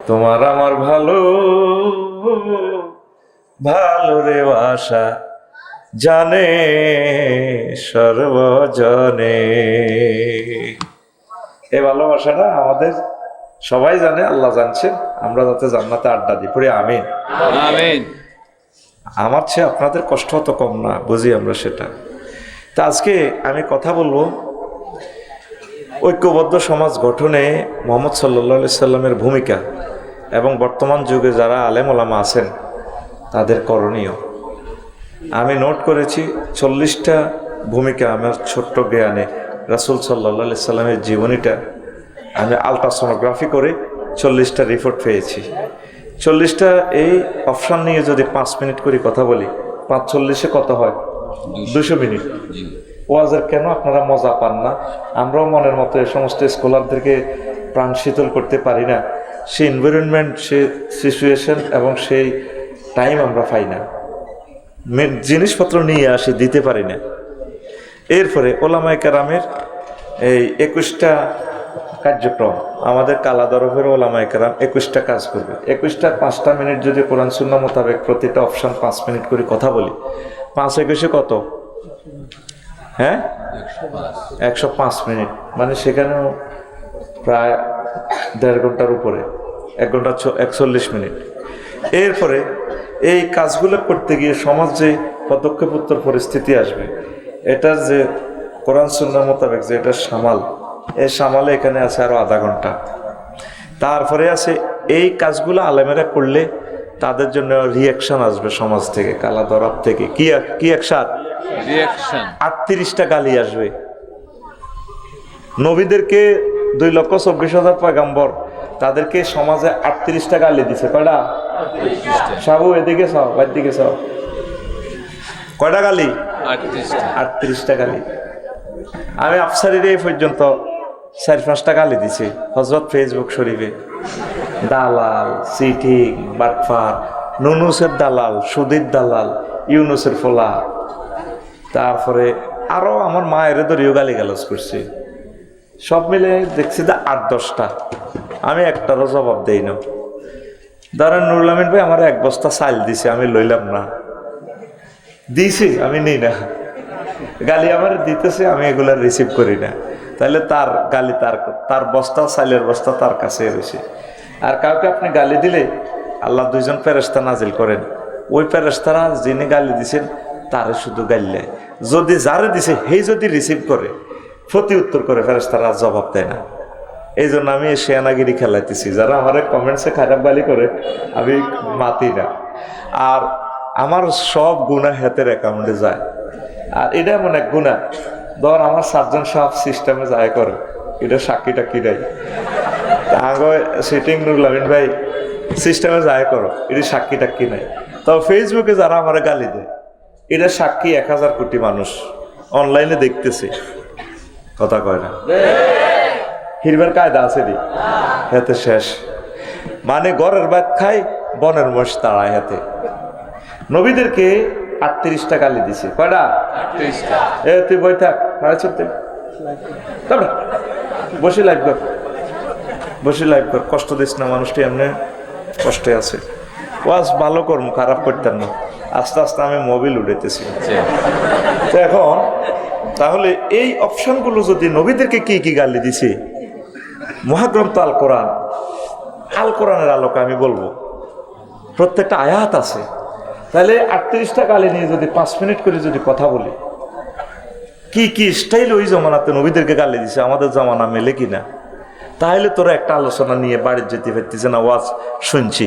তোমার আমার ভালো ভালো রে বাসা জানে সর্বজনে। এই ভালোবাসাটা আমাদের সবাই জানে, আল্লাহ জানছেন। আমরা যাতে জান্নাতে আড্ডা দিই, পড়ি আমিন আমিন। আমার চেয়ে আপনাদের কষ্ট হতো কম না, বুঝি আমরা সেটা। তা আজকে আমি কথা বলবো ঐক্যবদ্ধ সমাজ গঠনে মুহাম্মদ সাল্লাল্লাহু আলাইহি সাল্লামের ভূমিকা এবং বর্তমান যুগে যারা আলেম ওলামা আছেন তাদের করণীয়। আমি নোট করেছি 40টা ভূমিকা আমার ছোট্ট জ্ঞানে রাসূল সাল্লাল্লাহু আলাইহি সাল্লামের জীবনীটা আমি আলট্রাসোনোগ্রাফি করে 40টা রিপোর্ট পেয়েছি। 40টা এই অপশান নিয়ে যদি 5 মিনিট করে কথা বলি, 5 × 40 কত হয়? 200 মিনিট। ওয়াজের কেন আপনারা মজা পান না? আমরাও মনের মতো এই সমস্ত স্কলারদেরকে প্রাণ শীতল করতে পারি না। সেই এনভায়রনমেন্ট, সেই সিচুয়েশন এবং সেই টাইম আমরা পাই না, জিনিসপত্র নিয়ে আসি দিতে পারি না। এরপরে ওলামায়ে কেরামের এই 21টা কার্যক্রম, আমাদের কালা দরফের ওলামায়ে কেরাম 21টা কাজ করবে। 21টা 5টা মিনিট যদি কোরআন সুন্নাহ মোতাবেক প্রতিটা অপশান 5 মিনিট করে কথা বলি, 5 × 21 কত? হ্যাঁ, 105 মিনিট। মানে সেখানেও প্রায় 1.5 ঘন্টার উপরে, 1 ঘন্টা 41 মিনিট। এরপরে এই কাজগুলো করতে গিয়ে সমাজ যে পদক্ষেপোত্তর পরিস্থিতি আসবে, এটার যে কোরআন সুন্নাহ মোতাবেক যে এটা সামাল, এই সামালে এখানে আছে আরো আধা ঘন্টা। তারপরে আছে এই কাজগুলো আলেমেরা করলে তাদের জন্য রিয়াকশন আসবে সমাজ থেকে, কালা দরব থেকে। কি অ্যাকশন? রিঅ্যাকশন। 38টা গালি আসবে। নবীদেরকে 2,24,000 পয়গাম্বর, তাদেরকে সমাজে 38টা গালি দিছে। কয়টা? সাবু এদিকে চাও, বাইর দিকে চাও। কয়টা গালি? 38টা গালি। আমি আফসারির এই পর্যন্ত 4-5টা গালি দিছি হযরত ফেসবুক শরীফে। দালাল, চিটিং, বাটফার, নুনুসের দালাল, সুদীর দালাল, ইউনুসের ফোলা। তারপরে আরো আমার মায়ের ধরিও গালি গালাজ করছি। সব মিলে দেখছি যে 8-10টা। আমি একটারও জবাব দেই না। ধরেন নুরুল আমিন ভাই আমার 1 বস্তা চাল দিছে, আমি লইলাম না। দিছি, আমি নিই না। গালি আমার দিতেছে, আমি এগুলা রিসিভ করি না। তাহলে তার গালি, তার বস্তা, চাইলের বস্তা তার কাছে রয়েছে। আর কাউকে আপনি গালি দিলে আল্লাহ 2জন ফেরেশতা নাজিল করেন। ওই ফেরেশতারা যিনি গালি দিছেন তারে শুধু গাইলে, যদি যারে দিছে সেই যদি রিসিভ করে, প্রতি উত্তর করে, ফেরেশতারা জবাব দেয় না। এই জন্য আমি শেয়ানাগিরি খেলাইতেছি। যারা আমার কমেন্টসে খারাপ গালি করে আমি মাতি না। আর আমার সব গুনাহ হাতের অ্যাকাউন্টে যায়। আর এটা এমন এক গুনাহ, ধর আমার সার্জন সাহেব সিস্টেমে যায় করে, এটা সাক্ষীটা কি দেয় আগে সিটিং নুরুল আমিন ভাই সিস্টেমে যায় করো, এটা সাক্ষীটা কি নাই। তবে ফেসবুকে যারা আমার গালি দেয়, এটা সাক্ষী 1000 কোটি মানুষ অনলাইনে দেখতেছে, কথা কয় না। হিরবার কায়দা আছে রে, হাতে শেষ। মানে ঘরের ভাত খাই, বনের মোষ তাড়ায় হাতে। নবীদেরকে 38টা গালি দিছে। কয়টা? 38টা। এ তুই বই থাক, চলতে বসে লাইভ কর, বসে লাইভ কর। কষ্ট দিস না, মানুষটি এমনি কষ্টে আছে। ওয়াজ ভালো কর্ম, খারাপ করতেন না। আস্তে আস্তে আমি মোবিল উড়াইতেছি। তো এখন তাহলে এই অপশনগুলো যদি নবীদেরকে কি কি গালি দিছে, মহাগ্রন্থ আল কোরআন, আল কোরআনের আলোকে আমি বলবো প্রত্যেকটা আয়াত আছে। তাহলে 38টা গালি নিয়ে যদি 5 মিনিট করে যদি কথা বলি, কি কি স্টাইল ওই জমানাতে নবীদেরকে গালি দিছে, আমাদের জমানা মেলে কিনা, তাহলে তোরা একটা আলোচনা নিয়ে বাড়ির যেতে পারতেছে না। ওয়াজ শুনছি,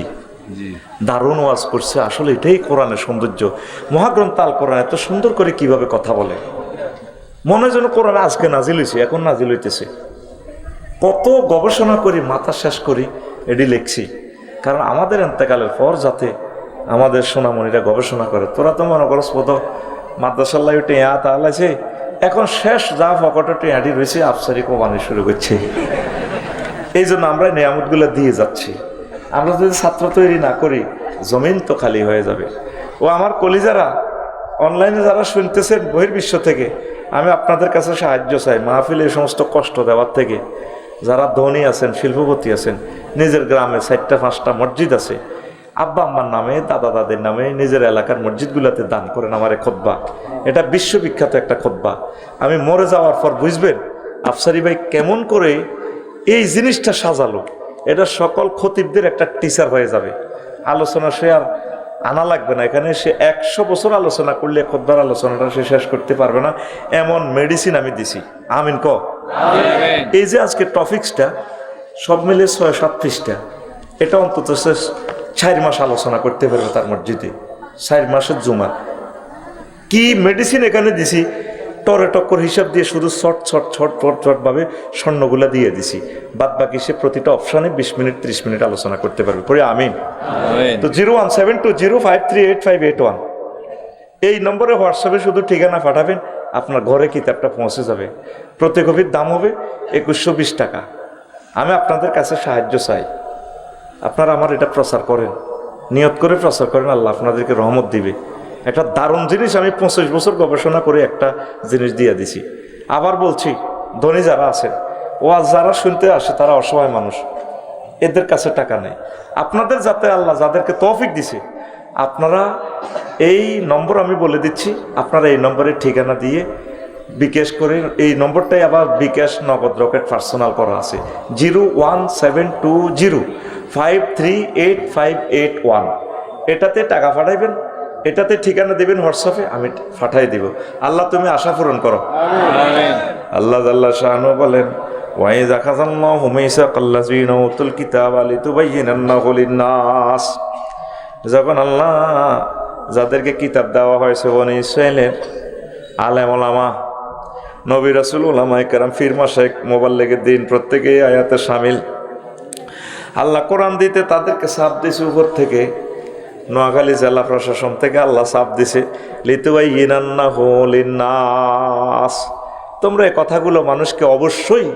দারুণ ওয়াজ করছে। আসলে এটাই কোরআনের সৌন্দর্য। মহাগ্রন্থ আল কোরআন এত সুন্দর করে কিভাবে কথা বলে, মনে যেন কোরআন আজকে নাজিল হয়েছে, এখন নাজিল হইতেছে। কত গবেষণা করি, মাথা শেষ করি, এটি লিখছি। কারণ আমাদের এন্তেকালের পর যাতে আমাদের সোনামণিরা গবেষণা করে। তোরা তো মনে করস বোধ মাদ্রাসাল্লাহ টেঁয়া তাহলে এখন শেষ যা পকেটে টেঁয়াটি রয়েছে আফসারি কোবানি শুরু করছে। এই জন্য আমরা নিয়ামতগুলো দিয়ে যাচ্ছি। আমরা যদি ছাত্র তৈরি না করি, জমিন তো খালি হয়ে যাবে। ও আমার কলিজারা অনলাইনে যারা শুনতেছেন বহির্বিশ্ব থেকে, আমি আপনাদের কাছে সাহায্য চাই। মাহফিলে এই সমস্ত কষ্ট দেওয়ার থেকে যারা ধনী আছেন, শিল্পপতি আছেন, নিজের গ্রামে 4টা-5টা মসজিদ আছে, আব্বা আম্মার নামে, দাদা দাদের নামে নিজের এলাকার মসজিদগুলোতে দান করেন আমার খুতবা। এটা বিশ্ববিখ্যাত একটা খুতবা। আমি মরে যাওয়ার পর বুঝবেন আফসারি ভাই কেমন করে এই জিনিসটা সাজালো। এটা সকল খতিবদের একটা টিচার হয়ে যাবে। আলোচনা সে আর আনা লাগবে না, এখানে সে 100 বছর আলোচনা করলে খুতবার আলোচনাটা সে শেষ করতে পারবে না, এমন মেডিসিন আমি দিছি। আমিন ক। এই যে আজকে টপিক্সটা সব মিলে 6-7 পৃষ্ঠা, এটা অন্তত সে 4 মাস আলোচনা করতে পারবে তার মসজিদে। 4 মাসের জুমা কি মেডিসিন এখানে দিছি, টরে টক্কর হিসাব দিয়ে শুধু ছট ভাবে স্বর্ণগুলা দিয়ে দিছি। বাদ বাকি সে প্রতিটা অপশানে 20 মিনিট 30 মিনিট আলোচনা করতে পারবে। পরে আমিন। তো 01720538581 এই নম্বরে হোয়াটসঅ্যাপে শুধু ঠিকানা পাঠাবেন, আপনার ঘরে কিতাবটা পৌঁছে যাবে। প্রতি কপির দাম হবে 2120 টাকা। আমি আপনাদের কাছে সাহায্য চাই, আপনারা আমার এটা প্রচার করেন, নিয়ত করে প্রচার করেন, আল্লাহ আপনাদেরকে রহমত দিবে। একটা দারুণ জিনিস আমি 25 বছর গবেষণা করে একটা জিনিস দিয়ে দিছি। আবার বলছি, ধনী যারা আছেন, ওয়াজ যারা শুনতে আসে তারা অসহায় মানুষ, এদের কাছে টাকা নেই। আপনাদের যাতে আল্লাহ যাদেরকে তৌফিক দিছে, আপনারা এই নম্বর আমি বলে দিচ্ছি, আপনারা এই নম্বরের ঠিকানা দিয়ে বিকাশ করে, এই নম্বরটাই আবার বিকাশ নগদ রকেট পার্সোনাল করা আছে, 01720538581। এটাতে টাকা পাঠাইবেন, এটাতে ঠিকানা দেবেন হোয়াটসঅ্যাপে, আমি পাঠাই দিব। আল্লাহ তুমি আশা পূরণ করো। আল্লাহ আল্লাহ শাহানু বলেন, ওয়াইযা খাযাল্লাহু মিসাকাল্লাযীনা উতুল কিতাবা লিতুবায়্যিনান্নাহু লিন-নাস। যখন আল্লাহ যাদেরকে কিতাব দেওয়া হয়েছে বনি ইসরাঈলের আলেম ওলামা, নবী রাসূল, ওলামায়ে কেরাম, পীর মাশায়েখ, মোবাল্লিগের দিন, প্রত্যেকেই আয়াতে শামিল। আল্লাহ কোরআন দিতে তাদেরকে চাপ দিয়েছে উপর থেকে, নোয়াখালী জেলা প্রশাসন থেকে আল্লাহ চাপ দিছে, লিতুবায়্যিনান্নাহু লিন-নাস। তোমরা এই কথাগুলো মানুষকে অবশ্যই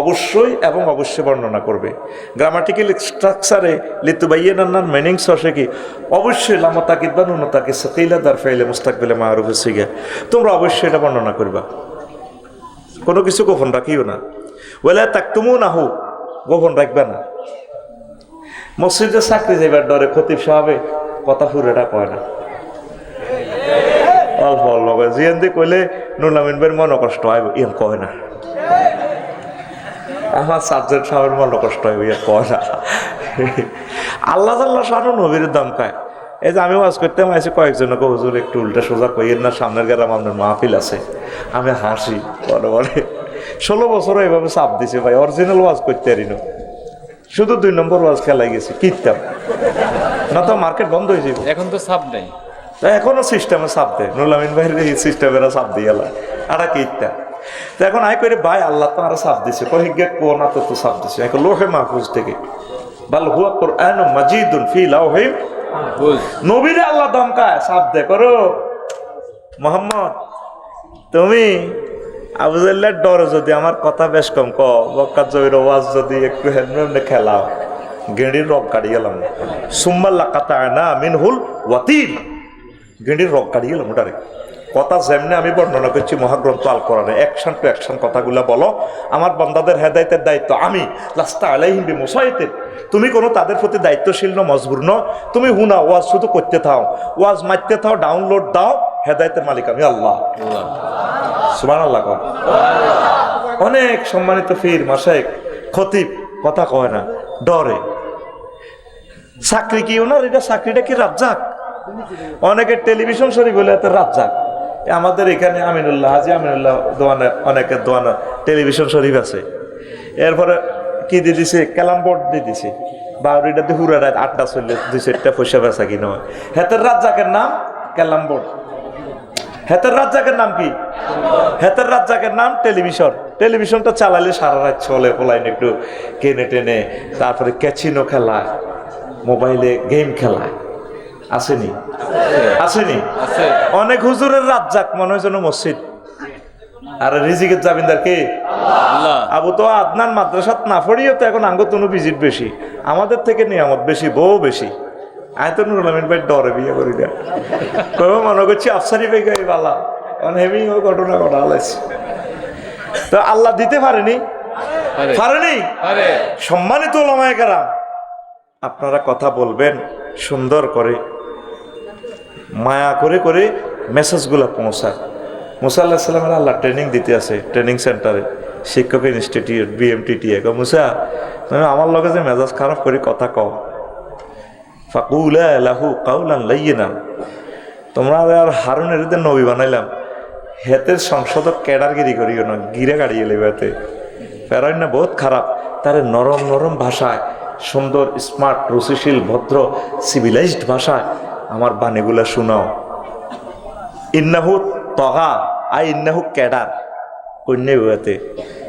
অবশ্যই এবং অবশ্যই বর্ণনা করবে। গ্রামাটিক্যাল স্ট্রাকচারে লিতুবায়্যিনান্নার মিনিংস হচ্ছে কি, অবশ্যই লামতাকিদ বা নুনতাকিদ সাকিলা দার ফাইলে মুস্তাকবিলে মারুফ সিগা, তোমরা অবশ্যই এটা বর্ণনা করবা, কোনো কিছু গোপন রাখিও না। ওয়ালা তাকতুমুনাহু, গোপন রাখবে না। মসজিদে চাকরি যাইবার ডরে খতিব সাহেবে কথা ফুরেটা কয় না, অল্প অল্প কয়। জিয়ান দিয়ে কইলে নুরুল ভাইয়ের মন কষ্ট হয়, ইয়ান কয় না। আমার সাবজেক্ট সাহেবের মন কষ্ট হয়, ইয়ান কয় না। আল্লাহ আল্লাহ শানু নবীর দাম খায়। এই যে আমি ওয়াজ করতে আইসি, কয়েকজনকে হুজুর একটু উল্টা সোজা কইয়েন না, সামনের গ্রাম আপনার মাহফিল আছে। আমি হাসি বলে বলে 16 বছরও এভাবে চাপ দিছে ভাই, অরিজিনাল ওয়াজ করতে পারি না, শুধু 2 নম্বর ওয়াজ খেলাই গেছি কিতাব না, তো মার্কেট বন্ধ হয়ে যাবে। এখন তো সাপ নেই, এখনো সিস্টেমে চাপ দেয়, নুরুল ভাইয়ের এই সিস্টেমেরা চাপ দিয়ে আর কিতাব। তো এখন আই করে ভাই আল্লাহ তো আরো চাপ দিছে, কহিগে কোনা তো চাপ দিছে, এখন লোহে মাহফুজ থেকে বাল হুয়া কুরআনুম মাজিদুন ফি লাওহিম। নবীরে আল্লাহ দমকায় চাপ দে করো, মোহাম্মদ তুমি আবু জাহলের ডরে যদি আমার কথা বেশ কম ক, বক্কা জবির ওয়াজ যদি একটু হেমনে খেলাও, গেঁড়ির রক কাড়ি গেলাম, সুম্মাল্লা কাতা না মিনহুল ওয়াতির, গেঁড়ির রক কাড়ি গেলাম ওটারে। কথা যেমনি আমি বর্ণনা করছি মহাগ্রন্থ আল কোরআনে, অ্যাকশন টু অ্যাকশন কথাগুলা বলো। আমার বান্দাদের হেদায়েতের দায়িত্ব আমি, লাস্তা আলাইহিম বিমুসাইতির, তুমি কোনো তাদের প্রতি দায়িত্বশীল ন, মজবুর ন। তুমি হুনা ওয়াজ শুধু করতে থাও, ওয়াজ মারতে থাও, ডাউনলোড দাও, হেদায়েতের মালিক আমি আল্লাহ। সুবহানাল্লাহ। অনেক সম্মানিত পীর মাশায়েখ খতিব কথা কয় না, ডরে। চাকরি কি ওনার, এটা চাকরিটা কি রাজ্জাক? অনেকের টেলিভিশন শরীফ বলে এত রাজ্জাক। আমাদের এখানে আমিনুল্লাহ, হাজি আমিনুল্লাহ দোয়ানে, অনেকের দোয়ানে টেলিভিশন শরীফ আছে। এরপরে কি দিয়ে দিছে, ক্যালাম বোর্ড দিয়ে দিছে, বাউরিটাতে হুরা রাত 8টা চললে 2-4টা পয়সা বেচা কিনা হয়। হেতের রাজ্জাকের নাম ক্যালাম বোর্ড। হেতের রাজ্জাকের নাম কি? হেতের রাজ্জাকের নাম টেলিভিশন। টেলিভিশনটা চালালে সারা রাত চলে, পোলাইন একটু কেনে টেনে, তারপরে ক্যাচিনো খেলায়, মোবাইলে গেম খেলায়, আসেনি আসেনি? অনেক হুজুরের রাজ্জাক মনে হয় যেন মসজিদ। আর রিজিকের জামিনদার কে? আবু তো আদনান মাদ্রাসাত না পড়িও তো এখন আঙ্গতনু ভিজিট বেশি, আমাদের থেকে নিয়ামত বেশি, বউ বেশি। আমি তো নুরুল আমিন ভাই ডরে বিয়ে করি না, মনে করছি আফসারি ভাই গাই বালা, হেমি ওই ঘটনা ঘটা হলাইছে। তো আল্লাহ দিতে পারেনি, পারেনি। সম্মানিত ওলামায়ে কেরাম আপনারা কথা বলবেন সুন্দর করে, মায়া করে করে মেসেজগুলো পৌঁছায়। মুসা আল্লাহ সাল্লামের আল্লাহ ট্রেনিং দিতে আছে ট্রেনিং সেন্টারে, শিক্ষক ইনস্টিটিউট BMTT। মুসা, তুমি আমার লগে যে মেজাজ খারাপ করে কথা কও, ফাকুলা লাহু কাউলান লাইয়িনা। তোমরা আর হারুনের নবী বানাইলাম, হেতের সংসদক ক্যাডারগিরি করিও না, গিরে গাড়িয়ে লেবাতে ফেরাই না বহুত খারাপ। তারে নরম নরম ভাষায়, সুন্দর স্মার্ট রুচিশীল ভদ্র সিভিলাইজড ভাষায় আমার বাণীগুলা শোনাও। ইন্নাহু তগা আই ইন্নাহু ক্যাডার কন্যা বিবাতে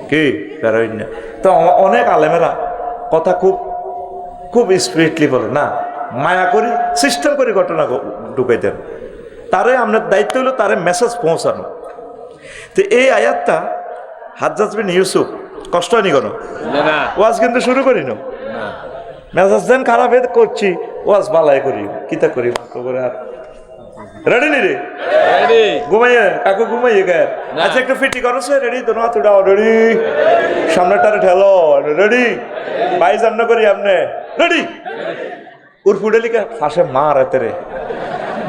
কি ফেরাই না। তো অনেক আলেমেরা কথা খুব খুব স্পিরিটলি বলে না, মায়া করি সিস্টেম করে ঘটনা ঢুকাই দেন। তারে আপনার দায়িত্ব হলো তারে মেসেজ পৌঁছানো। তো এই আয়াতটা হাজ্জাজ বিন ইউসুফ কষ্ট হয়নি কোনো, ওয়াজ কিন্তু শুরু করি না, মেজাজ দেন খারাপ করছি, ওয়াজ বালাই করি কিতা করি করে। আর রেডি নি রে, ঘুমাইয়ে কাকু ঘুমাইয়ে গে, আচ্ছা একটু ফিটি করো সে রেডি, তো না তুই রেডি, সামনেটারে ঠেলো রেডি, ভাই জান্ন করি আপনি রেডি। উর্ফুডে লিখে ফাঁসে মার এতে রে,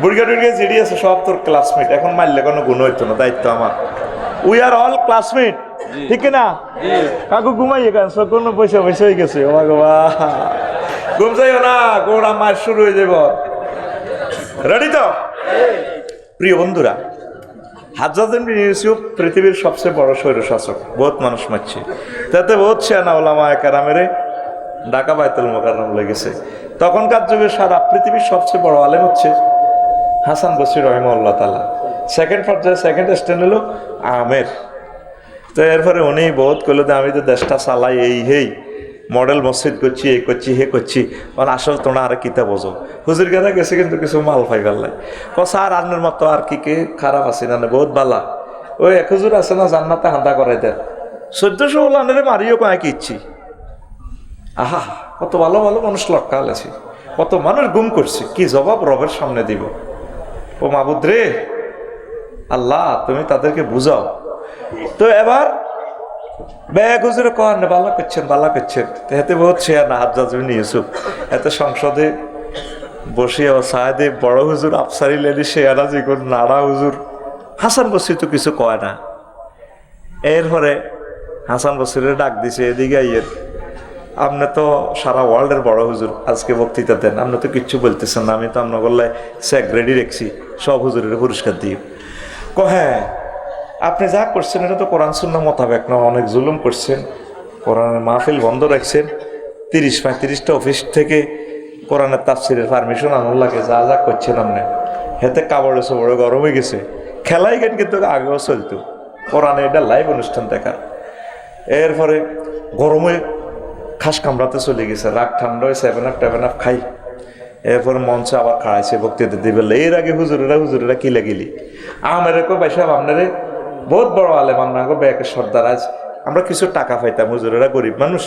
বুড়িয়া টুড়িয়া জিডি আছে সব তোর ক্লাসমেট, এখন মারলে কোনো গুণ হইতো না, দায়িত্ব আমার। উই আর অল ক্লাসমেট, ঠিক না? কাকু ঘুমাইয়ে গেন, কোনো পয়সা পয়সা হয়ে গেছে, ও বাবা ঘুম যাইও না, গোড়া মার শুরু হয়ে যাব। রেডি তো? প্রিয় বন্ধুরা, হাজ্জাজ বিন ইউসুফ পৃথিবীর সবচেয়ে বড় স্বৈরশাসক, বহুত মানুষ মারছে, তাতে বহুত শিয়ানা ওলামা কেরামেরে ঢাকা বাইতুল মোকাররম লেগেছে। তখনকার যুগে সারা পৃথিবীর সবচেয়ে বড় আলেম হচ্ছে হাসান বসরি রহিমাহুল্লাহ তাআলা। সেকেন্ড পর্যায়ে সেকেন্ড স্ট্যান্ড হলো আমের। তো এরপরে উনি বহুত করলো যে আমি তো দেশটা চালাই, এই হেই মডেল মসজিদ করছি, এই করছি হে করছি, মানে আসল তোমরা আর কিতা বোঝো। হুজুর গেরা গেছে কিন্তু কিছু মাল পাই পারলাই, স্যার আন্নের মতো আর কি কে খারাপ আছে না, বহুত বালা। ওই এক হুজুর আছে না জান্নাতে হাঁদা করে দেন, 1400 ওলানের মারিও কয় কি ইচ্ছি। আহা, কত ভালো ভালো মানুষ লক্কাল আছে, কত মানুষ গুম করছে, কি জবাব রবের সামনে দিব? ও মাবুদ রে আল্লাহ, তুমি তাদেরকে বুঝাও। তো এবার ব্যাগ হুজুরে কন বালা করছেন বালা করছেন, এতে বহুত শেয়ার না হাজ্জাজ বিন ইউসুফ এতে সংসদে বসিয়ে সাহেদে বড় হুজুর আফসারি লেডি শেয়ারা যেগুন নাড়া হুজুর হাসান বসরি তো কিছু কয় না। এরপরে হাসান বসরিরে ডাক দিছে, এদিকে আইয়ের, আপনি তো সারা ওয়ার্ল্ডের বড় হুজুর, আজকে বক্তৃতা দেন, আপনি তো কিচ্ছু বলতেছেন না, আমি তো আপনার বললে চেক রেডি রেখছি, সব হুজুরের পুরস্কার দিই। হ্যাঁ, আপনি যা করছেন এটা তো কোরআন সুন্নাহ মোতাবেক না, অনেক জুলুম করছেন, কোরআনের মাহফিল বন্ধ রাখছেন, 30-35টা অফিস থেকে কোরআনের তাফসিরের পারমিশন আনার লাগে, যা যা করছেন আপনি হেতে কাপড় এসে বড় গরম হয়ে গেছে। খেলাই গেন কিন্তু আগেও চলতো, কোরআনে এটা লাইভ অনুষ্ঠান দেখার। এরপরে গরমে খাস কামড়াতে চলে গেছে, রাগ ঠান্ডা হয়ে 7-up খাই। এরপর মঞ্চে আবার খাড়াইছে বক্তৃতা দিবে। এর আগে হুজুরেরা কি লাগিলি আমার বাইসাব আপনারে বহুত বড় আলেম, আপনাকে ব্যাকের সর্দার, আজ আমরা কিছু টাকা পাইতাম, হুজুরেরা গরিব মানুষ,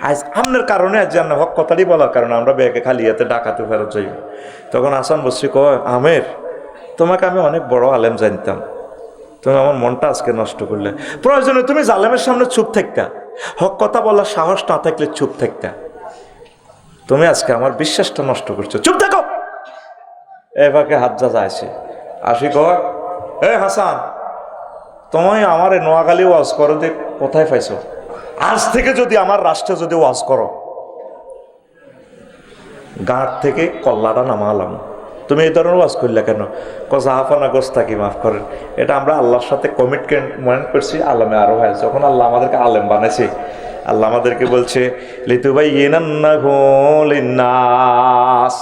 আজ আপনার কারণে আজ জানা হক কথাটি বলার কারণে আমরা ব্যাগে খালি হাতে ডাকাতে ফেরত যাই। তখন হাসান বসরি কয়, আমের তোমাকে আমি অনেক বড় আলেম জানতাম, তুমি আমার মনটা আজকে নষ্ট করলে। প্রয়োজনে তুমি জালেমের সামনে চুপ থাকতা, হক কথা বলার সাহস না থাকলে চুপ থাকতা, তুমি আজকে আমার বিশ্বাসটা নষ্ট করছো, চুপ থাকো। এভাবে হাজ্জাজ আসে, আসি কয়, এ হাসান, তুমি আমার নোয়াখালী ওয়াজ করো যে কোথায় পাইছো? আজ থেকে যদি আমার রাষ্ট্রে যদি ওয়াজ করো, গাঁট থেকে কল্লাটা নামালাম। তুমি এই ধরনের ওয়াজ করলে কেন? জাহাফানা গোস্তা কি মাফ করেন, এটা আমরা আল্লাহর সাথে কমিটমেন্ট করছি, আলেমে আরো হয়। যখন আল্লাহ আমাদেরকে আলেম বানাইছে, আল্লাহ আমাদেরকে বলছে লিতুবাইয়িনান্নাহু লিন্নাস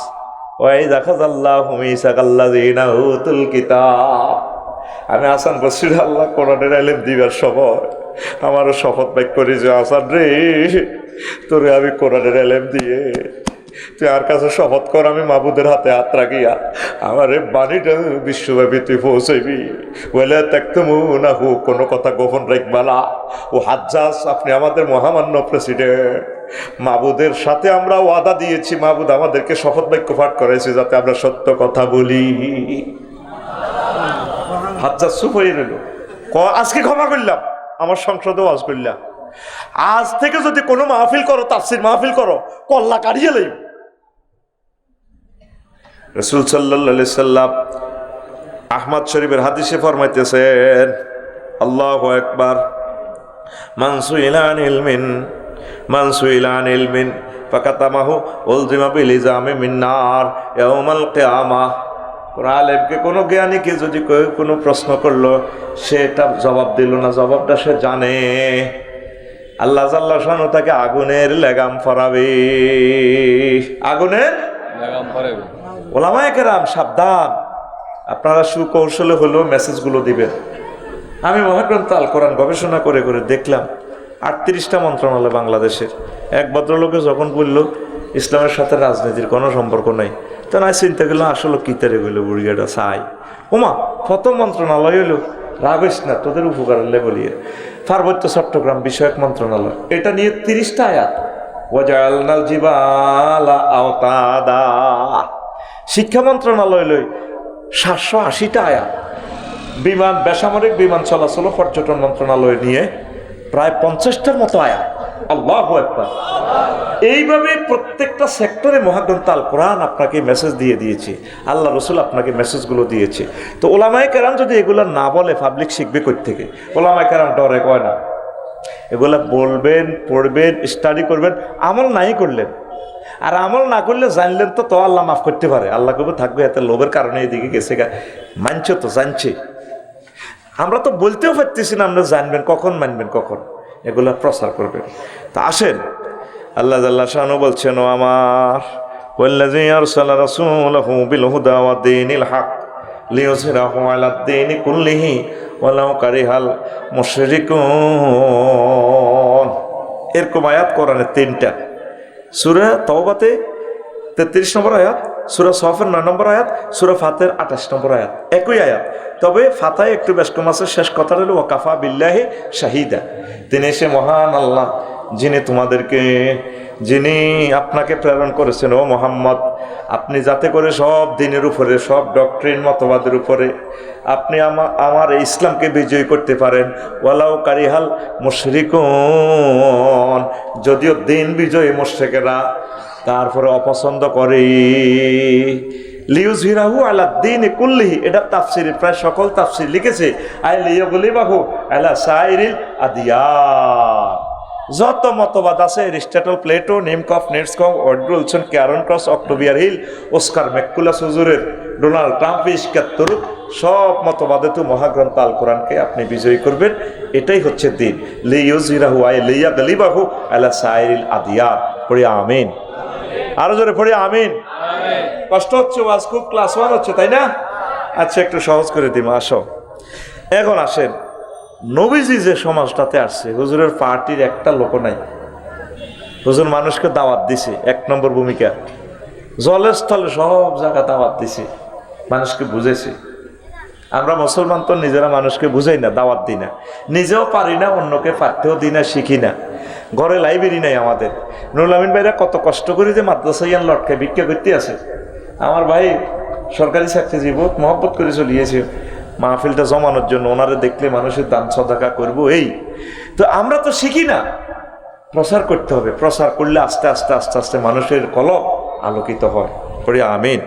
ওয়া ইযা খাযাল্লাহু মিসাকাল্লাযিনা উতুল কিতাব। আমি হাসান বসরি আল্লাহ কোরআনের ইলম দিবার সময় আমারও শপথ বাক্য করি যে হাসান রে, তোরে আমি কোরআনের ইলম দিয়ে তুই আর কাছে শপথ কর, আমি মাবুদের হাতে হাত রাখিয়া আমার বাণীটা বিশ্বব্যাপী তুই পৌঁছাইবি, বলে দেখতেমু না হু, কোনো কথা গোপন রাখবালা। ও হাজ্জাজ, আপনি আমাদের মহামান্য প্রেসিডেন্ট, মাবুদের সাথে আমরা ওয়াদা দিয়েছি, মাবুদ আমাদেরকে শপথ বাক্য পাঠ করেছে যাতে আমরা সত্য কথা বলি। হাজ্জাজ চুপ হয়ে রইল, আজকে ক্ষমা করলাম, আমার সংসদে ওয়াজ করলাম, আজ থেকে যদি কোনো মাহফিল করো, তাফসির মাহফিল করো, কল্লা কাড়িয়ে লইব, রাসূল সাল্লাল্লাহু আলাইহি সাল্লাম আহমদ শরীফের হাদিসে ফরমাইতেছেন, আল্লাহু আকবার, মান সুইলা আন ইলমিন ফাকাতামাহু উলজিমা বিলিজামি মিন নার ইয়াউমাল কিয়ামাহ। কোন আলেমকে, কোনো জ্ঞানীকে যদি কোনো প্রশ্ন করলো, সেটা জবাব দিল না, জবাবটা সে জানে, আল্লাহ জাল্লা শানু তাকে আগুনের লেগাম পরাবে, আগুনের লাগাম পড়াবে। ওলামায়ে কেরাম সাবধান, আপনারা সুকৌশলে হলেও মেসেজগুলো দিবেন। আমি মহাগ্রন্থ আল কোরআন গবেষণা করে করে দেখলাম 38টা মন্ত্রণালয় বাংলাদেশের। এক ভদ্রলোকে যখন বলল ইসলামের সাথে রাজনীতির কোনো সম্পর্ক নেই, তো না চিন্তা করলাম আসলে কিতারে গেল বুড়িয়াটা চাই, ওমা প্রথম মন্ত্রণালয় হইল রাগস না তোদের উপকারে বলিয়ে পার্বত্য চট্টগ্রাম বিষয়ক মন্ত্রণালয়, এটা নিয়ে 30টা আয়াত। ওয়াজআলনাল জিবালা আওতাদা। শিক্ষা মন্ত্রণালয় লই 780টা আয়াত। বিমান, বেসামরিক বিমান চলাচল ও পর্যটন মন্ত্রণালয় নিয়ে প্রায় 50টার মতো আয়াত। আল্লাহু আকবার। এইভাবে প্রত্যেকটা সেক্টরে মহাগ্রন্থ আল কোরআন আপনাকে মেসেজ দিয়ে দিয়েছে, আল্লাহ রসুল আপনাকে মেসেজগুলো দিয়েছে। তো ওলামায়ে কেরাম যদি এগুলো না বলে, পাবলিক শিখবে কই থেকে? ওলামায়ে কেরাম ডরে কয় না, এগুলা বলবেন, পড়বেন, স্টাডি করবেন, আমল নাই করলেন, আর আমল না করলে জানলেন তো আল্লাহ মাফ করতে পারে। আল্লাহ কবে থাকবে এত লোভের কারণে এদিকে গেছে গা, মানছে তো, জানছে, আমরা তো বলতেও পারতেছি না, আমরা জানবেন কখন, মানবেন কখন, এগুলা প্রচার করবেন। তা আসেন, আল্লাহ জাল্লা শানু বলছেন, ও আমার ওয়াল্লাযী আরসালা রাসূলাহু বিল হুদা ওয়া দীনিল হক লিইয়ুযহিরাহু আলাদ দীনি কুল্লিহি ওয়ালাউ কারিহাল মুশরিকুন। এরকম আয়াত কোরআনে 3টা। সূরা তাওবাতে 33 নম্বর আয়াত, সূরা সফের 9 নম্বর আয়াত, সূরা ফাতের 28 নম্বর আয়াত, একই আয়াত। তবে ফাতায় একটু বেশ কম আছে, শেষ কথাটা হলো ওয়াকাফা বিল্লাহি শাহিদা। তিনি সে মহান আল্লাহ যিনি আপনাকে প্রেরণ করেছেন, ও মুহাম্মদ, আপনি যাতে করে সব দিনের উপরে, সব ডক্ট্রিন মতবাদের উপরে আপনি আমার এই ইসলামকে বিজয়ী করতে পারেন। ওয়ালাউ কারিহাল মুশরিকুন, যদিও দিন বিজয়ী মুশরিকেরা তারপরে অপছন্দ করে। লিইয়ুযহিরাহু আলাদ দীনি কুল্লিহি, এটা তাফসীরে প্রায় সকল তাফসীর লিখেছে, আই লিয়াগলিবাহু আলা সাইরিল আদিয়ান। যত মতবাদ আছে, এরিস্টটল, প্লেটো, নিমকফ, নিটসকম, ওয়ার্ডরুলসন, ক্যারন ক্রস, অক্টোবিয়ার হিল, ওস্কার ম্যাকুলাস হুজুরের, ডোনাল্ড ট্রাম্প, ইস্কাত্তর, সব মতবাদে তো মহাগ্রন্থ আল কোরআনকে আপনি বিজয়ী করবেন। এটাই হচ্ছে দিন। লিইয়ুযহিরাহু আই লিয়াগলিবাহু আলা সাইরিল আদিয়ান। পড়ি আমিন, আরো জোরে পড়ি আমিন। কষ্ট হচ্ছে, ওয়াজ খুব ক্লাস 1 হচ্ছে, তাই না? আচ্ছা, একটু সহজ করে দিই, আসো। এখন আসেন, নবীজি যে সমাজটাতে আসছে, হুজুরের পার্টির একটা লোক নাই। হুজুর মানুষকে দাওয়াত দিছে, 1 নম্বর ভূমিকা। জলের স্থলে সব জায়গা দাওয়াত দিছে, মানুষকে বুঝেছে। আমরা মুসলমান তো নিজেরা মানুষকে বুঝাই না, দাওয়াত দিই না, নিজেও পারি না, অন্যকে পারতেও দিই না, শিখি না। ঘরে লাইব্রেরি নাই আমাদের। নুরুল আমিন ভাইরা কত কষ্ট করে যে মাদ্রাসাইয়ান লটকে ভিক্ষা করতে আছে। আমার ভাই সরকারি চাকরিজীবী, বহুত মহব্বত করে চলিয়েছে মাহফিলটা জমানোর জন্য, ওনারে দেখলে মানুষের দান সদাকা করবো, এই তো। আমরা তো শিখি না, প্রচার করতে হবে। প্রচার করলে আস্তে আস্তে আস্তে আস্তে মানুষের কলব আলোকিত হয়। পড়ি আমিন।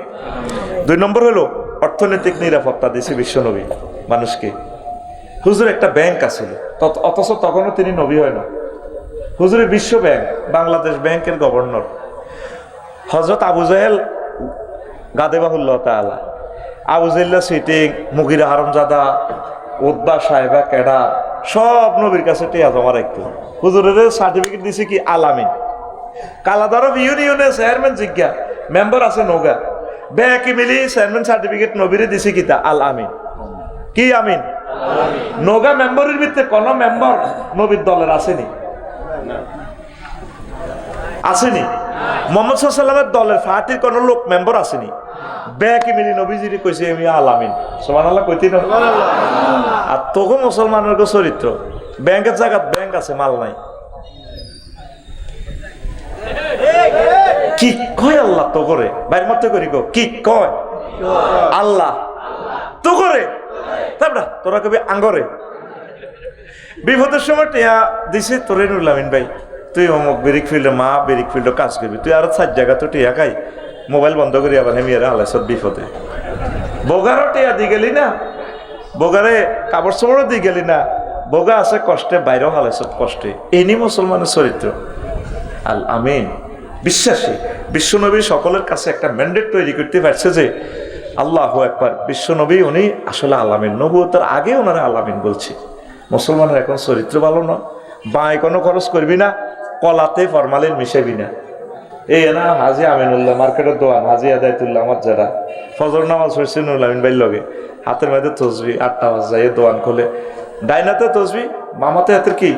2 নম্বর হলো অর্থনৈতিক নিরাপত্তা দিয়েছে বিশ্বনবী মানুষকে। হুজুর একটা ব্যাংক আছে, অথচ তখনও তিনি নবী হয় না। হুজুরের বিশ্ব ব্যাংক, বাংলাদেশ ব্যাংকের গভর্নর। হযরত আবু জাহেল গাদেবাহুল্লাহ তাআলা, আবু জাহেল সিটিং, মুগিরা হারামজাদা, উদ্বা সাহেবা, কেডা, সব নবীর কাছে টিয়া জমা রাখতো। হুজুরের সার্টিফিকেট দিছে কি? আল আমিন। কালাদারব ইউনিয়নের চেয়ারম্যান জিজ্ঞা, মেম্বার আছে নৌগা, ব্যাংকে মিলি চেয়ারম্যান সার্টিফিকেট নবীরে দিছে কিতা? আল আমিন। কি আমিন? নৌগা মেম্বারের ভিতরে কোন মেম্বার নবীর দলের আসেনি? আসেনি। মুহাম্মদ সাল্লাল্লাহু আলাইহি ওয়াসাল্লামের দলের পার্টির কোন লোক মেম্বার আসেনি। ব্যাংকে মিলি নবীজিরে কইছে আমি আল আমিন। সুবহানাল্লাহ কইতে না? আর তখন মুসলমানের চরিত্র, ব্যাংকের জায়গা ব্যাংক আছে, মাল নাই। কি কয় আল্লাহ তো করে, বাইরের মধ্যে করি গো, কি কয় আল্লাহ তো করে, তারপর তোরা কবি আঙ্গরে। বিপদের সময় টিয়া দিছে তোরে নুরুল আমিন ভাই, তুই অমুক বেরিক ফিল্ডে, মা বেরিক ফিল্ডে কাজ করবি, তুই আরো 4 জায়গা তো টিয়া খাই, মোবাইল বন্ধ করি আবার হেমিয়ারা আলাইসত বিপদে বগারও টেয়া দি গেলি না বগারে কাপড় চোপড়ও দি গেলি না বগা আছে কষ্টে বাইরেও হালাইসত কষ্টে এনি মুসলমানের চরিত্র আল আমিন বিশ্বাসী বিশ্বনবী সকলের কাছে একটা ম্যান্ডেট তৈরি করতে পারছে যে আল্লাহু আকবার বিশ্বনবী উনি আসলে আলামিন নবুয়তের আগে ওনারা আলামিন বলছে মুসলমানের এখন চরিত্র ভালো না বাঁয় কোনো খরচ করবি না কলাতে ফরমালিন মিশাবি না এই না হাজি আমিনুল্লাহ মার্কেটের দোয়ান হাজি আদায়তুল্লাহ আমার যারা ফজর নামাজ হয়েছে নুরুল আমিন ভাইয়ের লগে হাতের মধ্যে তসবি 8টা বাজে দোয়ান খোলে ডাইনাতে তসবি মামাতে হাতের কি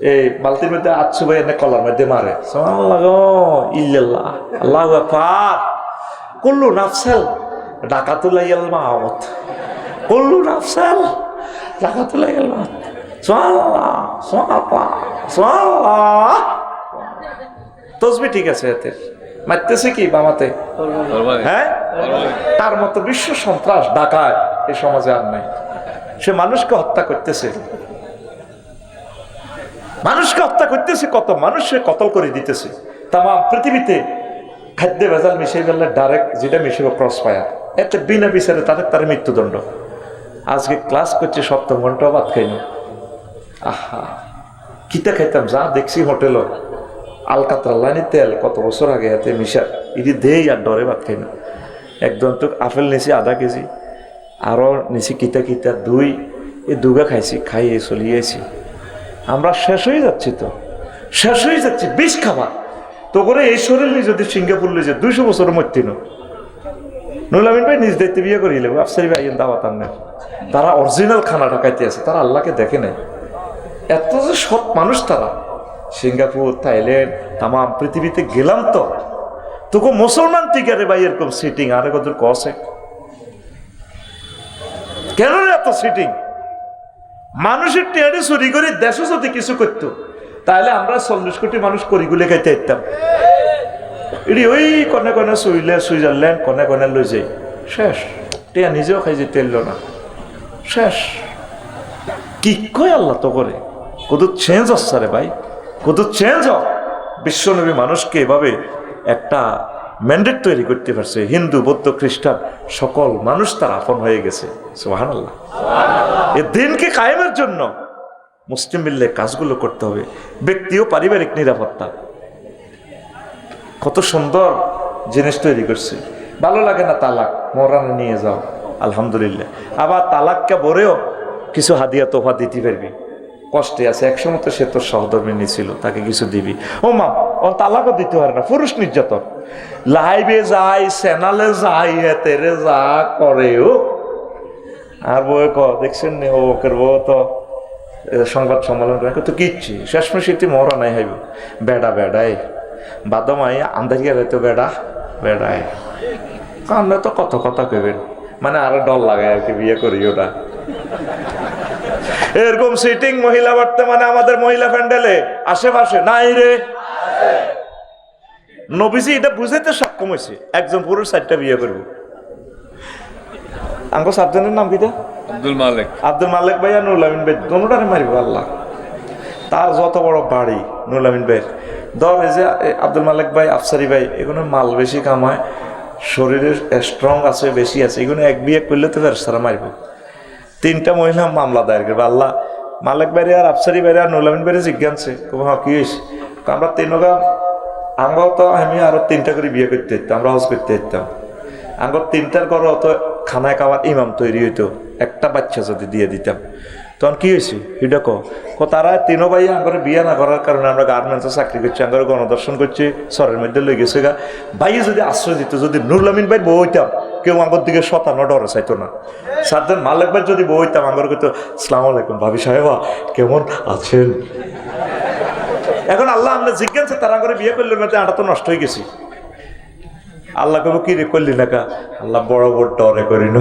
এই বালতির মধ্যে আচ্ছু ভাই এনে কলার মধ্যে মারে ইল্লাল্লাহ আল্লাহু আকবার কুল্লু নাফসাল ডাকাতুলাইয়াল মাউত কুল্লু নাফসাল ডাকাতুলাইয়াল মাউত সুবহানাল্লাহ সুবহানাল্লাহ সুবহানাল্লাহ তসবি ঠিক আছে এতে মারতেছে কি বামাতে হ্যাঁ তার মতো বিশ্ব সন্ত্রাস ডাকায় এই সমাজে আর নাই সে মানুষকে হত্যা করতেছে কত মানুষকে কতল করে দিতেছে তাম পৃথিবীতে খাদ্যে ভেজাল মিশিয়ে ফেললে ডাইরেক্ট যেটা মিশিয়ে ক্রস ফায়ার এতে বিনা বিচারে তার মৃত্যুদণ্ড আজকে ক্লাস করছে সপ্তম ঘন্টা ভাত খাইনি আহা কিতা খাইতাম যা দেখছি হোটেল আলকাতরাল্লানি তেল কত বছর আগে হাতে মিশা ইদি দেই আর ডরে ভাত খাই না একদম তো আপেল নিছি আধা কেজি আরও নিছি কিতা এই দুগা খাইছি খাইয়ে চলিয়েছি আমরা শেষ হয়ে যাচ্ছি বিষ খাবার তো করে এই শরীর নিয়ে যদি সিঙ্গাপুর লইছে 200 বছরের মধ্যে নুরুল আমিন ভাই নিজ দায়িত্বে বিয়ে করিলে আফসারি ভাই দাওয়াত আনেন তারা অরিজিনাল খানা ঢাকাইতে আছে তারা আল্লাহকে দেখে নাই এত যে সৎ মানুষ তারা সিঙ্গাপুর থাইল্যান্ড তাম পৃথিবীতে গেলাম তো তোকে মুসলমান টিকারে ভাই এরকম সিটিং আরে কত কসে কেন এত সিটিং মানুষের টেয়ারে চুরি করে দেশে যদি কিছু করতো তাহলে আমরা 40 কোটি মানুষ করিগুলে খাইতে যেতাম এটি ওই কনে কনে শুইলে সুইজারল্যান্ড কনে কনে লই যাই শেষ টেয়া নিজেও খাই যেতে এলো না শেষ কি কয় আল্লাহ তো করে কত চেঞ্জ হচ্ছে রে ভাই কত চেঞ্জ হ বিশ্বনবী মানুষকে এভাবে একটা ম্যান্ডেট তৈরি করতে পারছে হিন্দু বৌদ্ধ খ্রিস্টান সকল মানুষ তার আপন হয়ে গেছে সুবহানাল্লাহ এই দিনকে কায়েমের জন্য মুসলিম মিললে কাজগুলো করতে হবে ব্যক্তি ও পারিবারিক নিরাপত্তা কত সুন্দর জিনিস তৈরি করছে ভালো লাগে না তালাক মরানে নিয়ে যাও আলহামদুলিল্লাহ আবার তালাককে বলেও কিছু হাদিয়া তোফা দিতে পারবি কষ্টে আছে একসময় তো সে তোর সহধর্মিনী ছিল তাকে কিছু দিবি ও মা ও তালাকও দিতে পারে না পুরুষ নির্যাতন লাইভে যাই চ্যানেলে যাই তেরে যা করে ও আর বই দেখছেন ও করবো তো সংবাদ সম্মেলন করে তো কিচ্ছি শেষমেশ এটি মরা নাই হইব বেড়াই বাদমাই আন্দারিয়া হয়তো বেড়ায় কারণ তো কত কথা কইবেন মানে আরো ডর লাগায় আর কি বিয়ে করি ওটা এরকম সিটিং মহিলা বর্তমানে আমাদের মহিলা প্যান্ডেলে আশেপাশে নাই রে নবীজি এটা বুঝাইতে সক্ষম হয়েছে একজন পুরুষ 4টা বিয়ে করবো আঙ্গো সাতজনের নাম কিটা আব্দুল মালিক ভাই আর নুরুল আমিন ভাই দোনোটারে মারিব আল্লাহ তার যত বড় বাড়ি নুরুল আমিন ভাই ধর এই যে আব্দুল মালিক ভাই আফসারি ভাই এগুলো মাল বেশি কামায় শরীরের স্ট্রং আছে বেশি আছে এগুলো এক বিয়ে করলে তো ফেরেশতারা মারিব 3টা মহিলা মামলা দায়ের করবে আল্লাহ মালিক ভাই আর আফসারি ভাই আর নুরুল আমিন ভাই জিজ্ঞাসে কি হয়েছে আমরা 3টা আমরাও তো আমি আরো 3টা করে বিয়ে করতে যেতাম আমরা হজ করতে যেতাম আমার 3টার ঘরে অত খানায় খাওয়ার ইমাম তৈরি হইতো একটা বাচ্চা যদি দিয়ে দিতাম তখন কি হয়েছে এটা তারা 3 ভাই আমার বিয়ে না করার কারণে আমরা গার্মেন্টসে চাকরি করছি আমার গণদর্শন করছি শহরের মধ্যে লই গেছে গা ভাইয়ে যদি আশ্রয় দিত যদি নুরুল আমিন ভাই বউ হইতাম কেউ আমার দিকে শতানো ডরে চাইতো না সাতজন মালিক ভাই যদি বউ হইতাম আমার কইতো আসসালামু আলাইকুম ভাবি সাহেবা কেমন আছেন এখন আল্লাহ আমরা জিজ্ঞাসা তারা করে বিয়ে করলেন না আটা তো নষ্ট হয়ে গেছি আল্লাহ কব কি রে করলি না কা আল্লাহ বড় বড় ডরে করিন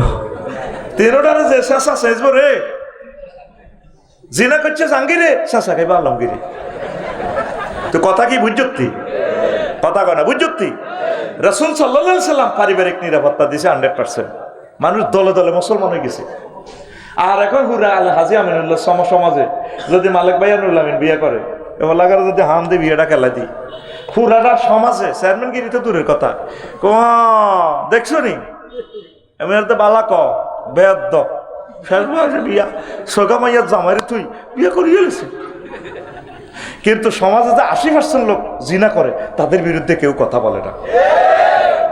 3টারে যে শাসা শেষব রে জিনা করছে জাঙ্গিরে শাসা খাইবা আলমগিরি তো কথা কি বুঝতি কথা কয় না বুঝতি রাসূল সাল্লাল্লাহু আলাইহি সাল্লাম পারিবারিক নিরাপত্তা দিছে 100%। মানুষ দলে দলে মুসলমান হয়ে গেছে। আর এখন হুরা আল হাজি আমিনুল্লাহ সমাজে যদি মালিক ভাই নুরুল আমিন বিয়ে করে এবার লাগার যদি হাম দিয়ে বিয়েটা খেলা দিই পুরাটা সমাজে চেয়ারম্যানগিরি তো দূরের কথা দেখছো নি আমি আর তো বালা ক বেয়াদ্দ শেষ বয়সে বিয়া সোগা মাইয়ার জামাইরে তুই বিয়ে করিয়ে গেছে। কিন্তু সমাজে যে 80% লোক জিনা করে তাদের বিরুদ্ধে কেউ কথা বলে না।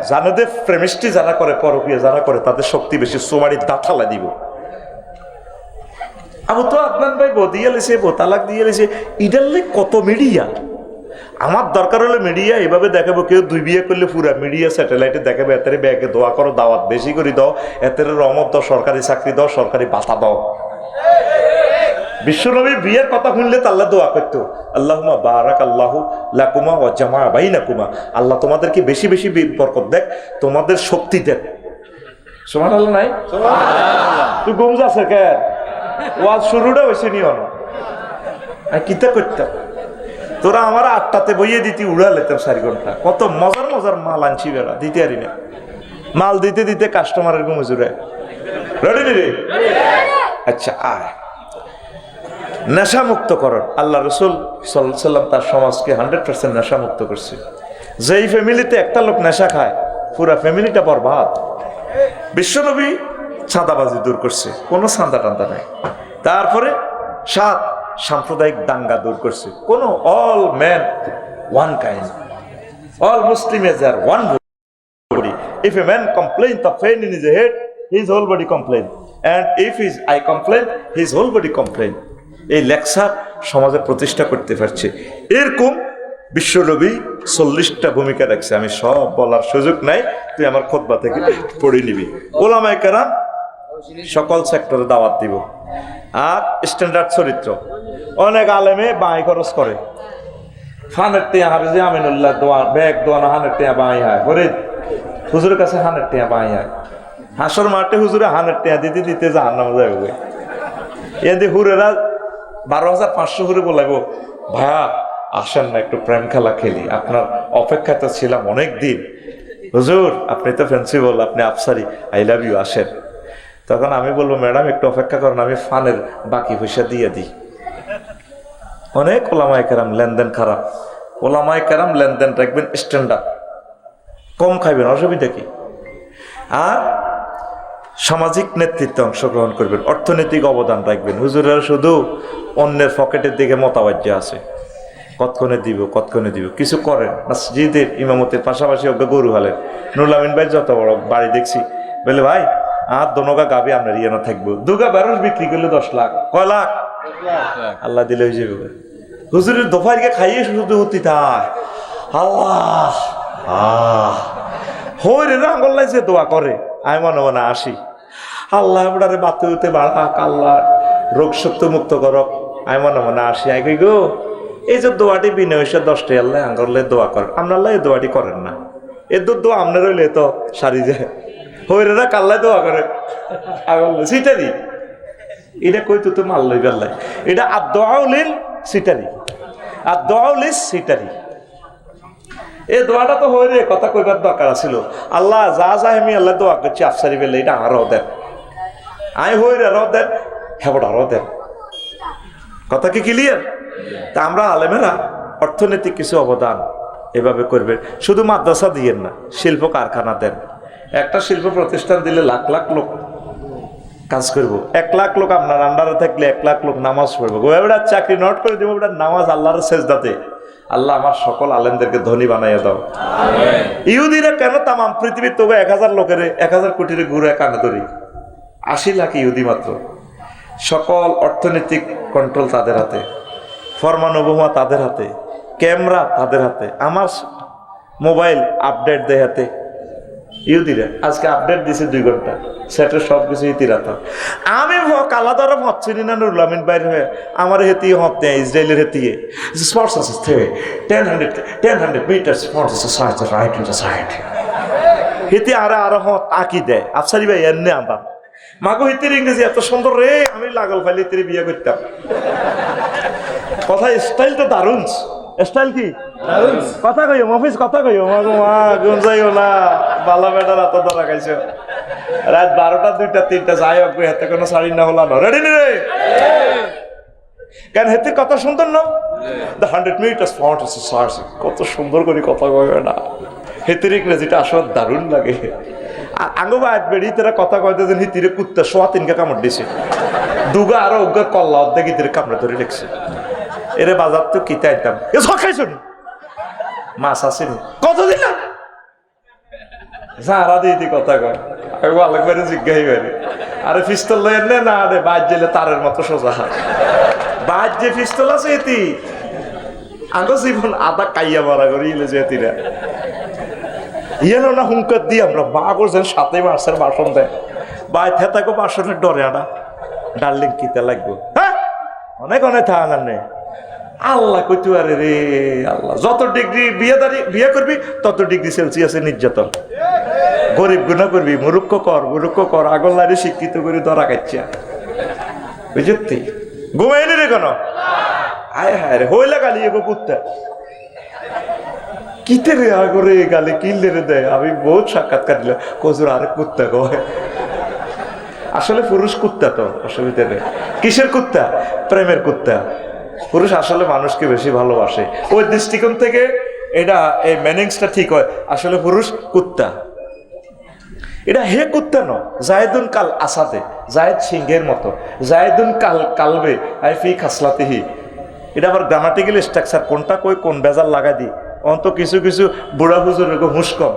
জানে প্রেমিষ্টি যারা করে, পরকীয়া যারা করে, তাদের শক্তি বেশি, সোমারি দাঁঠালা দিব। আবু তো আপনার ভাই বউ দিয়ে লেছে, বউ তালাক দিয়ে লেছে, ইডালে কত মিডিয়া। আমার দরকার হলে মিডিয়া এভাবে দেখাবো, কেউ 2 বিয়ে করলে পুরা মিডিয়া স্যাটেলাইটে দেখাবে, এতের ব্যাগে দোয়া করো, দাওয়াত বেশি করে দাও, এতের রহমত দাও, সরকারি চাকরি দাও, সরকারি ভাতা দাও। বিশ্বনবী বিয়ের কথা শুনলে আল্লাহ দোয়া করতো, আল্লাহুম্মা বারাক আল্লাহু লাকুমা ওয়া জামা বাইনাকুমা, আল্লাহ তোমাদেরকে বেশি বেশি বরকত দেখ, তোমাদের শক্তি দেখ। সুবহানাল্লাহ নাই? তুই ঘুম যাচ্ছে কেন? ওয়াজ শুরুটা হয়েছে নিও না, আর কিতা করতাম তোরা আমার 8টাতে বইয়ে দিতি, উড়া লেতাম 4 ঘন্টা। কত মজার মজার মাল আনছি বেড়া, দিতে পারি না। মাল দিতে দিতে কাস্টমারের ঘুমে জুড়ে। রেডি রে? আচ্ছা আয়, নেশা মুক্ত করণ। আল্লাহ রসুল সাল্লাল্লাহু আলাইহি সাল্লাম তার সমাজকে 100% নেশা মুক্ত করছে। যেই ফ্যামিলিতে একটা লোক নেশা খায়, পুরা ফ্যামিলিটা বরবাদ। বিশ্বনবী চাঁদাবাজি দূর করছে, কোনো চাঁদা টান্দা নাই। তারপরে 7 সাম্প্রদায়িক দাঙ্গা দূর করছে, কোনো all man one kind, all Muslim as are one body. If a man complains of pain in his head, his whole body complain, and if his eye complain, his whole body complain. এই lecture সমাজে প্রতিষ্ঠা করতে পারছে। এরকম বিশ্বনবী 40টা ভূমিকা রাখছে। আমি সব বলার সুযোগ নাই, তুই আমার খুতবা থেকে পড়ে নিবি। ওলামায়ে কেরাম সকল সেক্টরে দাওয়াত দিব। আর স্ট্যান্ডার্ড চরিত্র, অনেক আলেমে বাঁই খরচ করে, ফানের টিয়া হাফেজে আমিনুল্লাহ দোয়া ব্যাগ দোয়ানো, হানের টিয়া বাঁই হয় ফরিদ হুজুরের কাছে, হানের টিয়া বাঁই হয়। হাসর মাঠে হুজুরে হানের টিয়া দিতে দিতে জাহান্নামে যাবে। এদি হুরেরা 12,500 হুরে বলাইব, ভাইয়া আসেন না একটু প্রেম খেলা খেলি, আপনার অপেক্ষাতে ছিলাম অনেক দিন। হুজুর আপনি তো প্রিন্সিপাল, আপনি আফসারি, আই লাভ ইউ, আসেন। তখন আমি বলবো, ম্যাডাম একটু অপেক্ষা করেন, আমি ফানের বাকি পয়সা দিয়ে দিই। অনেক ওলামায়ে কেরাম লেনদেন খারাপ। ওলামায়ে কেরাম লেনদেন রাখবেন স্ট্যান্ডার্ড, কম খাইবেন, অসুবিধা কি। আর সামাজিক নেতৃত্বে অংশগ্রহণ করবেন, অর্থনৈতিক অবদান রাখবেন। হুজুরেরা শুধু অন্যের পকেটের দিকে মতাবাজ্য আছে, কতক্ষণে দিব কতক্ষণে দিব, কিছু করেন। মসজিদের ইমামতের পাশাপাশি ওকে গরু হালেন। নুরুল আমিন ভাই যত বড় বাড়ি দেখছি, বলে ভাই আর দোনোগা গাবি আপনার ইয়েনা থাকবো, 2 গা বেরোস বিক্রি করলে 10 লাখ, কয় লাখ আল্লাহ দিলে হয়ে যাবে। হুজুরের দোফারকে খাইয়ে শুধু হতি তাই আল্লাহ হই রে আঙ্গল লাইছে দোয়া করে। আমি মনে মনে আসি, আল্লাহ আপনারে বাতে হতে বাড়াক, আল্লাহ রোগ শক্ত মুক্ত করক। আমি মনে মনে আসি, আই কই গো এই যে দোয়াটি বিনয় 10টা আল্লাহ আঙ্গলে দোয়া করেন, আপনার এই দোয়াটি করেন না, এর দোয়া আপনার হইলে তো সারি যায়। হইরেরা কাল্লায় দোয়া করে আগল সিটারি, এটা কই তো মারলই বেল্লাই, এটা আদ-দুআউলিল সিটারি, আদ-দুআউলিস সিটারি। এই দোয়াটা তো হইরে কথা কইবার দরকার ছিল, আল্লাহ যা যা আমি আল্লাহ দোয়া করছি আফসারি বেলে এটা আরো দেন, আই হইরে আরো দেন, হেবটা আরো দেন। কথা কি ক্লিয়ার? তা আমরা আলেমেরা অর্থনৈতিক কিছু অবদান এভাবে করবে। শুধু মাদ্রাসা দিয়েন না, শিল্প কারখানা দেন। একটা শিল্প প্রতিষ্ঠান দিলে লাখ লাখ লোক কাজ করবো। 1 লাখ লোক আপনার আন্ডারে থাকলে 1 লাখ লোক নামাজ পড়বো। ওটা চাকরি নট করে দিব, ওটা নামাজ আল্লাহর সেজদাতে। আল্লাহ আমার সকল আলেমদেরকে ধনী বানাইয়া দাও। ইহুদিরা কেন তামাম পৃথিবীর তবু 1000 লোকের 1000 কোটির ঘুরে কানে ধরি, 80 লাখ ইহুদি মাত্র। সকল অর্থনৈতিক কন্ট্রোল তাদের হাতে, ফরমানুবুমা তাদের হাতে, ক্যামেরা তাদের হাতে, আমার মোবাইল আপডেট দেয় হাতে। ইহুদিরা আজকে আপডেট দিছে 2 ঘন্টা, সেটা সব কিছু ইতিরাত। আমি কালা দ্বারা হচ্ছিনি না নুরুল আমিন বাইরে হয়ে আমার হেতিয়ে হতে ইসরায়েলের হেতিয়ে স্পোর্টস আছে 1000 মিটার স্পোর্টস আছে side right to the side হেতি আরো হত আঁকি দেয়। আফসারি ভাই এনে আনতাম মাগো হিতির ইংরেজি এত সুন্দর রে, আমি লাগল ফাইলে হিতির বিয়ে করতাম। কথা স্টাইল তো দারুণ। স্টাইল কি কথা কইও মফিজ, কথা কইও মাগো মা গুম যাইও না, বালা বেটার এত ধরা খাইছো। রাত 12টা 2টা 3টা যাই হোক, হাতে কোনো শাড়ি না হলা না। রেডি রে? কেন হেতে কথা সুন্দর না? দ্য 100 মিটার স্পট কত সুন্দর করে কথা কয় না, হেতের ইংরেজিটা আসলে দারুণ লাগে। আর আঙ্গো বাদ বেড়ি তারা কথা কয়তে যেন হিতিরে কুত্তা সোয়া তিনকে কামড় দিছে, দুগা আরো উগা কল্লা অর্ধেক ইতিরে কামড়ে ধরে রেখেছে। এরে বাজার তো কিতে আইতাম, এ সকাইছুন মাছ আসেনি কত দিলাম সারা দিয়ে কথা কয়। আমি ভালো করে জিজ্ঞাসা করি, আরে পিস্তল লই নে না রে, বাদ জেলে তারের মতো সোজা হয়, বাদ যে পিস্তল আছে এটি আঙ্গো জীবন আদা কাইয়া মারা করি ইলে যে এতিরা ইয়েলো না হুঙ্কার দিই আমরা মা করছেন সাথে মাসের বাসন দেয়, বাই থেতাকে বাসনের ডরে আনা ডার্লিং কিতে লাগবো, হ্যাঁ অনেক অনেক থাকার নেই। আল্লাহ কইতে পারে রে আল্লাহ, যত ডিগ্রি বিয়ে করবি তত ডিগ্রি সেলসিয়াসে নির্যাতন, গরিব গুণা করবি, মুরুক্ষ কর আগল লাড়ি শিক্ষিত করে ধরা খাচ্ছা, বুঝতি ঘুমাইনি রে কেন? আয় হায় রে হইলা গালি এগো কুত্তা কিতে রে আগরে গালি কিনলে রে দেয়। আমি বহুত সাক্ষাৎকার দিলাম, কজুর আরে কুত্তা কয়, আসলে পুরুষ কুত্তা তো অসুবিধা নেই। কিসের কুত্তা? প্রেমের কুত্তা। পুরুষ আসলে মানুষকে বেশি ভালোবাসে, ওই দৃষ্টিকোণ থেকে এটা এই ম্যানিংসটা ঠিক হয়। আসলে পুরুষ কুত্তা, এটা হে কুত্তা ন, জায়দুন কাল আসাদে, জায়দ সিংহের মতো, জায়দুন কালবে আই ফি খাসলাতেহি। এটা আবার গ্রামাটিক্যাল স্ট্রাকচার, কোনটা কই কোন বেজাল লাগাই দিই অন্ত কিছু কিছু বুড়া হুজুর হুঁশ কম।